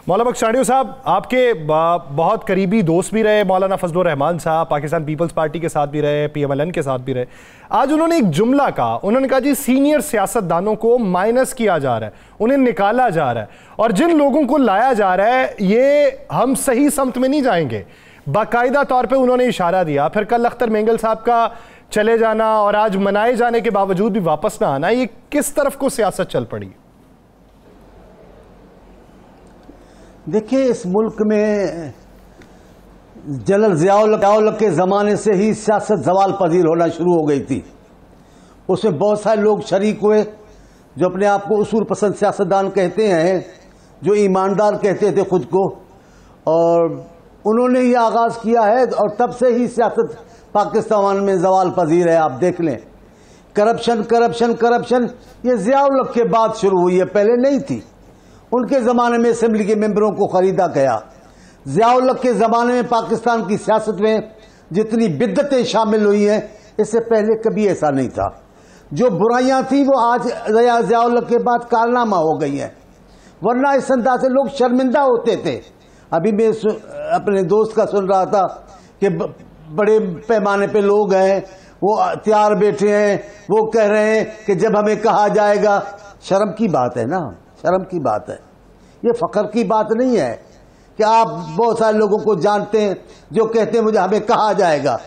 مولانا بخش چانڈیو صاحب آپ کے بہت قریبی دوست بھی رہے، مولانا فضل الرحمان صاحب پاکستان پیپلز پارٹی کے ساتھ بھی رہے، پی ایم ایل این کے ساتھ بھی رہے. آج انہوں نے ایک جملہ کہا، انہوں نے کہا جی سینئر سیاستدانوں کو مائنس کیا جا رہا ہے، انہیں نکالا جا رہا ہے، اور جن لوگوں کو لایا جا رہا ہے یہ ہم صحیح سمت میں نہیں جائیں گے. باقاعدہ طور پہ انہوں نے اشارہ دیا. پھر کل اختر مینگل صاحب کا چلے جانا اور آج منائے جانے کے باوجود بھی واپس نہ آنا، یہ کس طرف کو سیاست چل پڑی؟ دیکھیں اس ملک میں جنرل ضیاء الحق کے زمانے سے ہی سیاست زوال پذیر ہونا شروع ہو گئی تھی. اس میں بہت سارے لوگ شریک ہوئے جو اپنے آپ کو اصول پسند سیاستدان کہتے ہیں، جو ایماندار کہتے تھے خود کو، اور انہوں نے یہ آغاز کیا ہے اور تب سے ہی سیاست پاکستان میں زوال پذیر ہے. آپ دیکھ لیں کرپشن کرپشن کرپشن یہ ضیاء الحق کے بعد شروع ہوئی ہے، پہلے نہیں تھی. ان کے زمانے میں اسمبلی کے ممبروں کو خریدا گیا. ضیاء الحق کے زمانے میں پاکستان کی سیاست میں جتنی بدعتیں شامل ہوئی ہیں اس سے پہلے کبھی ایسا نہیں تھا. جو برائیاں تھیں وہ آج ضیاء الحق کے بعد کارنامہ ہو گئی ہیں، ورنہ اس انداز سے لوگ شرمندہ ہوتے تھے. ابھی میں اپنے دوست کا سن رہا تھا کہ بڑے پیمانے پہ لوگ ہیں، وہ تیار بیٹھے ہیں، وہ کہہ رہے ہیں کہ جب ہمیں کہا جائے گا. شرم کی بات ہے نا، شرم کی بات ہے. یہ فخر کی بات نہیں ہے کہ آپ بہت سارے لوگوں کو جانتے ہیں جو کہتے ہیں مجھے ہمیں کہا جائے گا.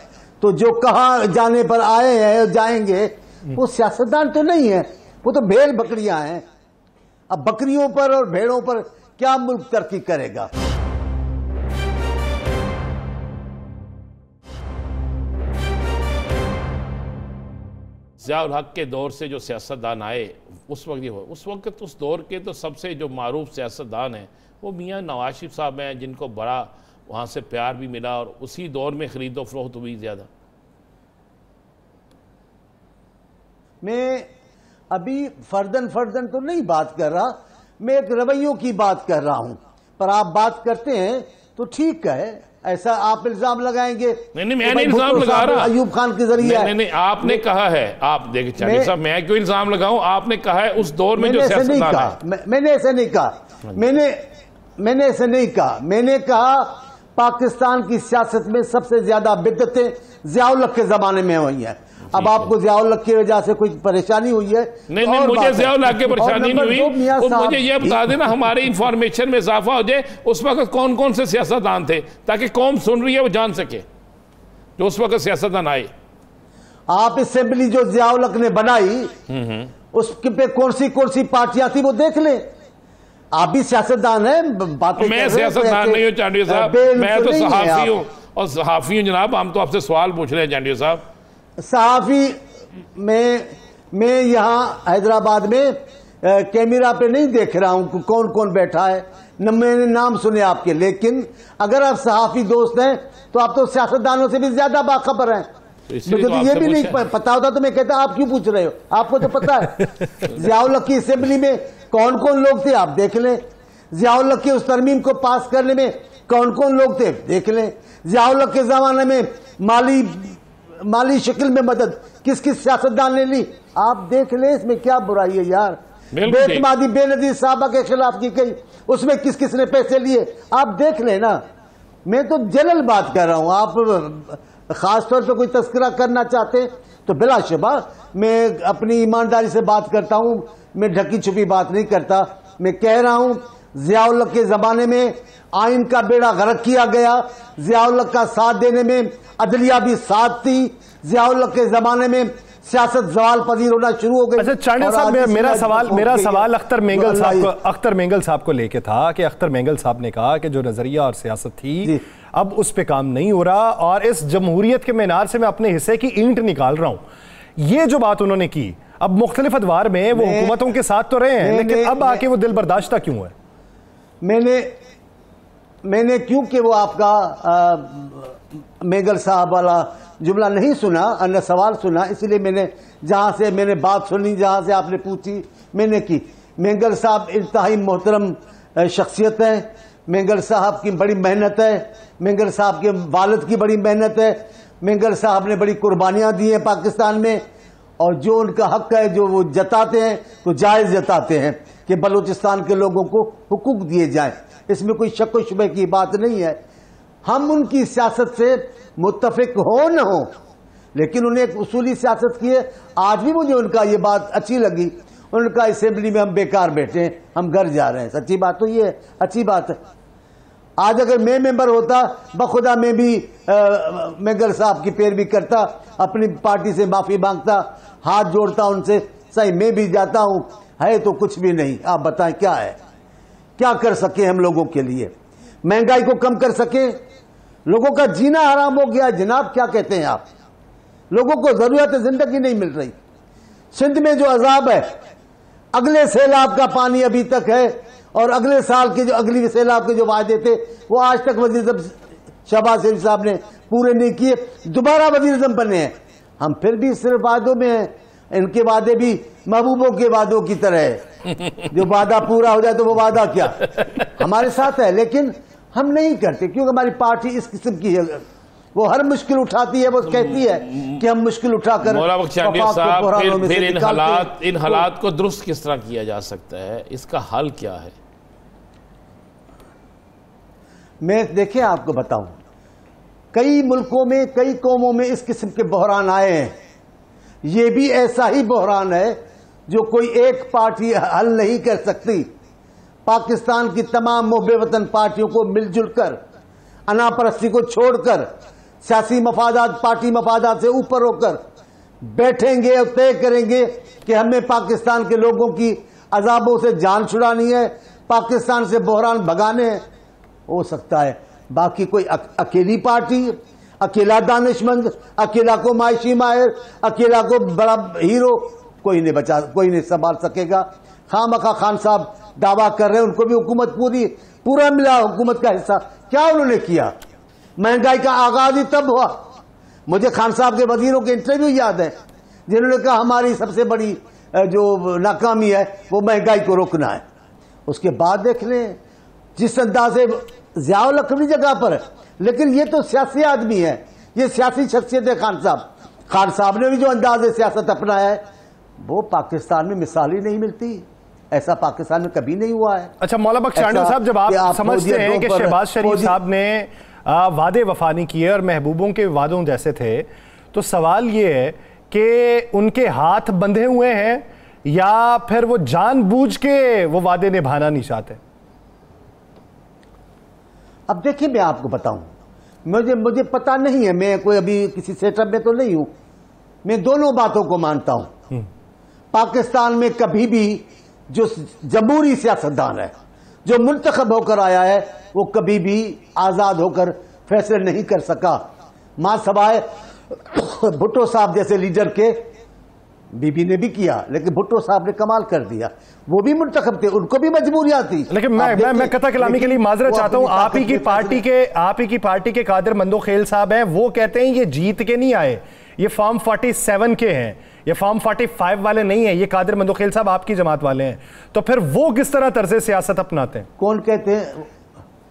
تو جو کہا جانے پر آئے ہیں جائیں گے وہ سیاستدان تو نہیں ہیں، وہ تو بھیڑ بکریاں ہیں. اب بکریوں پر اور بھیڑوں پر کیا ملک ترقی کرے گا؟ ضیاء الحق کے دور سے جو سیاستدان آئے اس وقت اس دور کے تو سب سے جو معروف سیاستدان ہیں وہ میاں نواز شریف صاحب ہیں، جن کو بڑا وہاں سے پیار بھی ملا اور اسی دور میں خرید و فروخت ہوئی زیادہ. میں ابھی فردن تو نہیں بات کر رہا، میں ایک رویوں کی بات کر رہا ہوں. پر آپ بات کرتے ہیں تو ٹھیک ہے، ایسا آپ الزام لگائیں گے؟ نہیں میں نے الزام لگا رہا. ایوب خان کے ذریعے نہیں آپ نے کہا ہے. آپ دیکھیں چانڈیو صاحب، میں کیوں الزام لگاؤں؟ آپ نے کہا ہے اس دور میں جو سیاستدان ہے. میں نے ایسے نہیں کہا، میں نے ایسے نہیں کہا. میں نے کہا پاکستان کی سیاست میں سب سے زیادہ بدعتیں ضیاء الحق کے زمانے میں ہوئی ہیں. اب آپ کو ضیاء الحق کی وجہ سے کوئی پریشانی ہوئی ہے؟ نہیں مجھے ضیاء الحق کی پریشانی نہیں ہوئی. مجھے یہ بتا دینا ہماری انفارمیشن میں اضافہ ہو جائے اس وقت کون کون سے سیاستدان تھے، تاکہ قوم سن رہی ہے وہ جان سکے جو اس وقت سیاستدان آئے. آپ اسمبلی جو ضیاء الحق نے بنائی اس پہ کون سی پارٹیاں تھی وہ دیکھ لیں. آپ بھی سیاستدان ہیں. میں سیاستدان نہیں ہوں چانڈیو صاحب، میں تو صحافی ہوں. اور صحافی ہوں جناب، ہم تو آپ سے سوال پوچھ رہے ہیں چانڈیو صاحب. صحافی میں یہاں حیدرآباد میں کیمرہ پہ نہیں دیکھ رہا ہوں کون کون بیٹھا ہے، میں نے نام سنے آپ کے. لیکن اگر آپ صحافی دوست ہیں تو آپ تو سیاستدانوں سے بھی زیادہ باخبر ہیں. مجھے تو یہ بھی نہیں پتا ہوتا تو میں کہتا آپ کیوں پوچھ رہے ہو، آپ کو تو پتا ہے. ضیاء الحق کی اسمبلی میں کون کون لوگ تھے آپ دیکھ لیں. ضیاء الحق کی اس ترمیم کو پاس کرنے میں کون کون لوگ تھے دیکھ لیں. ضیاء الحق کے زمانے میں مالی شکل میں مدد کس سیاستدان نے لی آپ دیکھ لیں. اس میں کیا برائی ہے یار؟ بے اعتمادی بے نظیر صحابہ کے خلاف کی گئی، اس میں کس نے پیسے لیے آپ دیکھ لیں نا. میں تو جنرل بات کر رہا ہوں. آپ خاص طور پہ کوئی تذکرہ کرنا چاہتے تو بلا شبہ میں اپنی ایمانداری سے بات کرتا ہوں، میں ڈھکی چھپی بات نہیں کرتا. میں کہہ رہا ہوں ضیاء الحق کے زمانے میں آئین کا بیڑا غرق کیا گیا. ضیاء الحق کا ساتھ دینے میں عدلیہ بھی ساتھ تھی. ضیاء الحق کے زمانے میں سیاست زوال پذیر ہونا شروع ہو گئی. اچھا چانڈیو صاحب، میرا سوال اختر مینگل صاحب کو لے کے تھا کہ اختر مینگل صاحب نے کہا کہ جو نظریہ اور سیاست تھی اب اس پہ کام نہیں ہو رہا اور اس جمہوریت کے مینار سے میں اپنے حصے کی اینٹ نکال رہا ہوں. یہ جو بات انہوں نے کی، اب مختلف ادوار میں وہ حکومتوں کے ساتھ تو رہے ہیں لیکن اب آ کے وہ دل برداشتہ کیوں ہے؟ میں نے کیونکہ وہ آپ کا مینگل صاحب والا جملہ نہیں سنا، سوال سنا، اس لیے میں نے جہاں سے میں نے بات سنی، جہاں سے آپ نے پوچھی میں نے کی. مینگل صاحب انتہائی محترم شخصیت ہے. مینگل صاحب کی بڑی محنت ہے، مینگل صاحب کے والد کی بڑی محنت ہے. مینگل صاحب نے بڑی قربانیاں دی ہیں پاکستان میں، اور جو ان کا حق ہے جو وہ جتاتے ہیں تو جائز جتاتے ہیں کہ بلوچستان کے لوگوں کو حقوق دیے جائیں. اس میں کوئی شک و شبہ کی بات نہیں ہے. ہم ان کی سیاست سے متفق ہو نہ ہو، لیکن انہیں ایک اصولی سیاست کی ہے. آج بھی مجھے ان کا یہ بات اچھی لگی. ان کا اسمبلی میں ہم بیکار بیٹھے ہیں، ہم گھر جا رہے ہیں. سچی بات تو یہ ہے، اچھی بات ہے. آج اگر میں ممبر ہوتا بخدا میں بھی مینگر صاحب کی پیروی کرتا، اپنی پارٹی سے معافی مانگتا، ہاتھ جوڑتا ان سے. صحیح میں بھی جاتا ہوں، ہے تو کچھ بھی نہیں. آپ بتائیں کیا ہے، کیا کر سکے ہم لوگوں کے لیے؟ مہنگائی کو کم کر سکے؟ لوگوں کا جینا حرام ہو گیا جناب. کیا کہتے ہیں آپ؟ لوگوں کو ضرورت زندگی نہیں مل رہی. سندھ میں جو عذاب ہے، اگلے سیلاب کا پانی ابھی تک ہے، اور اگلے سال کے جو اگلی سیلاب کے جو وعدے تھے وہ آج تک وزیر اعظم شہباز شریف صاحب نے پورے نہیں کیے. دوبارہ وزیر اعظم بنے ہیں، ہم پھر بھی صرف وعدوں میں ہیں. ان کے وعدے بھی محبوبوں کے وعدوں کی طرح ہے، جو وعدہ پورا ہو جائے تو وہ وعدہ کیا ہمارے ساتھ ہے، لیکن ہم نہیں کرتے کیونکہ ہماری پارٹی اس قسم کی ہے. وہ ہر مشکل اٹھاتی ہے، وہ کہتی ہے کہ ہم مشکل اٹھا کر مولانا بخش احمدیہ صاحب پھر ان حالات کو درست کس طرح کیا جا سکتا ہے؟ اس کا حل کیا ہے؟ میں دیکھیں آپ کو بتاؤں، کئی ملکوں میں کئی قوموں میں اس قسم کے بحران آئے ہیں. یہ بھی ایسا ہی بحران ہے جو کوئی ایک پارٹی حل نہیں کر سکتی. پاکستان کی تمام محب وطن پارٹیوں کو مل جل کر، انا پرستی کو چھوڑ کر، سیاسی مفادات پارٹی مفادات سے اوپر ہو کر بیٹھیں گے اور طے کریں گے کہ ہمیں پاکستان کے لوگوں کی عذابوں سے جان چھڑانی ہے، پاکستان سے بحران بھگانے ہیں. ہو سکتا ہے. باقی کوئی اکیلی پارٹی، اکیلا دانش مند، اکیلا کو معاشی ماہر، اکیلا کو بڑا ہیرو کوئی نہیں سنبھال سکے گا. خواہ خان صاحب دعویٰ کر رہے ہیں ان کو بھی حکومت پورا ملا حکومت کا حصہ. کیا انہوں نے کیا؟ مہنگائی کا آغاز ہی تب ہوا. مجھے خان صاحب کے وزیروں کے انٹرویو یاد ہیں جنہوں نے کہا ہماری سب سے بڑی جو ناکامی ہے وہ مہنگائی کو روکنا ہے. اس کے بعد دیکھ لیں جس انداز سے ضیاء الحق اپنی جگہ پر ہے، لیکن یہ تو سیاسی آدمی ہے، یہ سیاسی شخصیت ہے. خان صاحب نے بھی جو انداز سیاست اپنایا ہے وہ پاکستان میں مثال ہی نہیں ملتی. ایسا پاکستان میں کبھی نہیں ہوا ہے. اچھا مولانا بخش احمدیہ صاحب، جب آپ سمجھتے ہیں کہ شہباز شریف صاحب نے وعدے وفا نہیں کیے اور محبوبوں کے وعدوں جیسے تھے، تو سوال یہ ہے کہ ان کے ہاتھ بندھے ہوئے ہیں یا پھر وہ جان بوجھ کے وہ وعدے نبھانا نہیں چاہتے؟ اب دیکھیں میں آپ کو بتاؤں، مجھے پتا نہیں ہے، میں کوئی ابھی کسی سیٹ اپ میں تو نہیں ہوں. میں دونوں باتوں کو مانتا ہوں. پاکستان میں کبھی بھی جو جمہوری سیاستدان ہے، جو منتخب ہو کر آیا ہے، وہ کبھی بھی آزاد ہو کر فیصلے نہیں کر سکا، ماں سوائے بھٹو صاحب جیسے لیڈر کے. بی بی نے بھی کیا، لیکن بھٹو صاحب نے کمال کر دیا. وہ بھی منتخب تھے، ان کو بھی مجبوریاں تھی. لیکن میں قطع کلامی کے لیے معذرت چاہتا ہوں. آپ ہی کی پارٹی کے قادر مندوخیل صاحب ہیں، وہ کہتے ہیں یہ جیت کے نہیں آئے، یہ فارم 47 کے ہیں، یہ فارم 45 والے نہیں ہیں. یہ قادر مندوخیل صاحب آپ کی جماعت والے ہیں. تو پھر وہ کس طرح طرز سیاست اپناتے ہیں؟ کون کہتے ہیں؟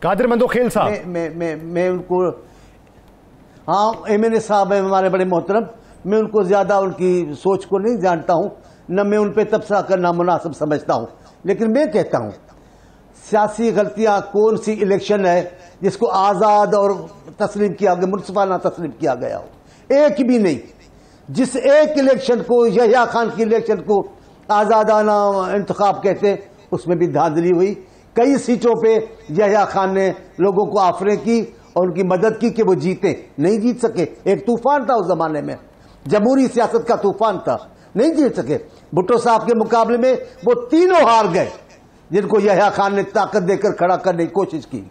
قادر مندوخیل صاحب. میں ان کو، ہاں ایم این اے صاحب ہیں ہمارے بڑے محترم، میں ان کو زیادہ ان کی سوچ کو نہیں جانتا ہوں، نہ میں ان پہ تبصرہ کرنا مناسب سمجھتا ہوں. لیکن میں کہتا ہوں سیاسی غلطیاں کون سی الیکشن ہے جس کو آزاد اور تسلیم کیا گیا، منصفانہ تسلیم کیا گیا ہو؟ ایک بھی نہیں. جس ایک الیکشن کو، یحییٰ خان کی الیکشن کو آزادانہ انتخاب کہتے، اس میں بھی دھاندلی ہوئی. کئی سیٹوں پہ یحییٰ خان نے لوگوں کو آفریں کی اور ان کی مدد کی کہ وہ جیتے، نہیں جیت سکے. ایک طوفان تھا اس زمانے میں، جمہوری سیاست کا طوفان تھا، نہیں جیت سکے. بھٹو صاحب کے مقابلے میں وہ تینوں ہار گئے جن کو یحییٰ خان نے طاقت دے کر کھڑا کرنے کی کوشش کی.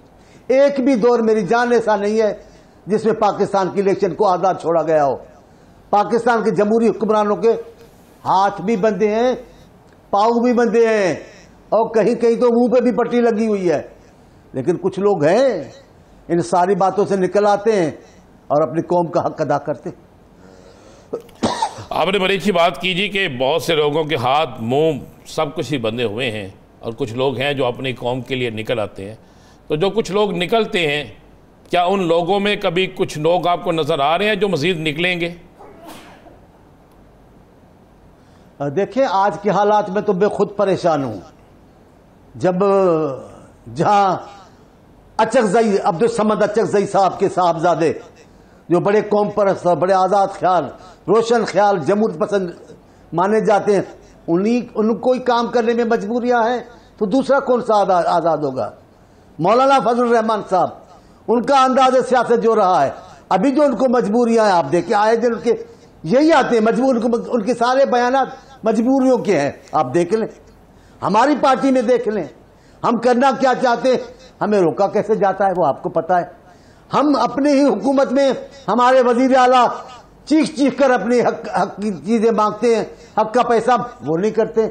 ایک بھی دور میری جان ایسا نہیں ہے جس میں پاکستان کی الیکشن کو آزاد چھوڑا گیا ہو. پاکستان کے جمہوری حکمرانوں کے ہاتھ بھی بندھے ہیں، پاؤں بھی بندھے ہیں، اور کہیں کہیں تو منہ پہ بھی پٹی لگی ہوئی ہے. لیکن کچھ لوگ ہیں ان ساری باتوں سے نکل آتے ہیں اور اپنی قوم کا حق ادا کرتے. آپ نے بڑی اچھی بات کی جی کہ بہت سے لوگوں کے ہاتھ منہ سب کچھ ہی بندھے ہوئے ہیں، اور کچھ لوگ ہیں جو اپنی قوم کے لیے نکل آتے ہیں. تو جو کچھ لوگ نکلتے ہیں، کیا ان لوگوں میں کبھی کچھ لوگ آپ کو نظر آ رہے ہیں جو مزید نکلیں گے؟ دیکھیں آج کے حالات میں تو میں خود پریشان ہوں. جب جہاں اچکزئی عبدالصمد اچکزئی صاحب کے صاحبزادے جو بڑے قوم پرست اور بڑے آزاد خیال، روشن خیال، جمہوریت پسند مانے جاتے ہیں، ان کو ہی کام کرنے میں مجبوریاں ہیں تو دوسرا کون سا آزاد ہوگا؟ مولانا فضل الرحمان صاحب، ان کا انداز سیاست جو رہا ہے، ابھی جو ان کو مجبوریاں ہیں، آپ دیکھیں آئے دن ان کے یہی آتے ہیں مجبور، ان کے سارے بیانات مجبوریوں کے ہیں، آپ دیکھ لیں، ہماری پارٹی میں دیکھ لیں، ہم کرنا کیا چاہتے ہیں، ہمیں روکا کیسے جاتا ہے وہ آپ کو پتا ہے۔ ہم اپنے ہی حکومت میں ہمارے وزیر اعلیٰ چیخ چیخ کر اپنی حق کی چیزیں مانگتے ہیں، حق کا پیسہ وہ نہیں کرتے،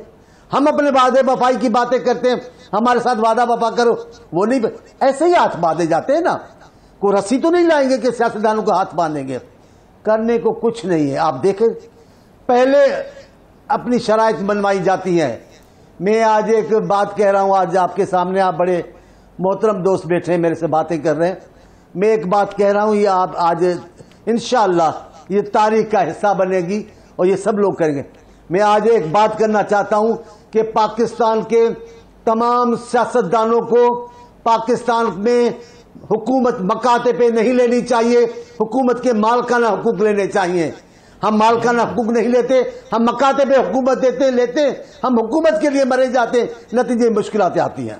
ہم اپنے وعدے وفائی کی باتیں کرتے ہیں، ہمارے ساتھ وعدہ وفا کرو، وہ نہیں، ایسے ہی ہاتھ باندھے جاتے ہیں نا، کوئی رسی تو نہیں لائیں گے کہ سیاستدانوں کو ہاتھ باندھیں گے، کرنے کو کچھ نہیں ہے۔ آپ دیکھیں پہلے اپنی شرائط بنوائی جاتی ہیں۔ میں آج ایک بات کہہ رہا ہوں، آج آپ کے سامنے آپ بڑے محترم دوست بیٹھے ہیں میرے سے باتیں کر رہے ہیں، میں ایک بات کہہ رہا ہوں، یہ آپ آج انشاءاللہ یہ تاریخ کا حصہ بنے گی اور یہ سب لوگ کریں گے۔ میں آج ایک بات کرنا چاہتا ہوں کہ پاکستان کے تمام سیاستدانوں کو پاکستان میں حکومت مکاتے پہ نہیں لینی چاہیے، حکومت کے مالکانہ حقوق لینے چاہیے۔ ہم مالکانہ حقوق نہیں لیتے، ہم مکاتے پہ حکومت لیتے، ہم حکومت کے لیے مرے جاتے، نتیجے مشکلات آتی ہیں۔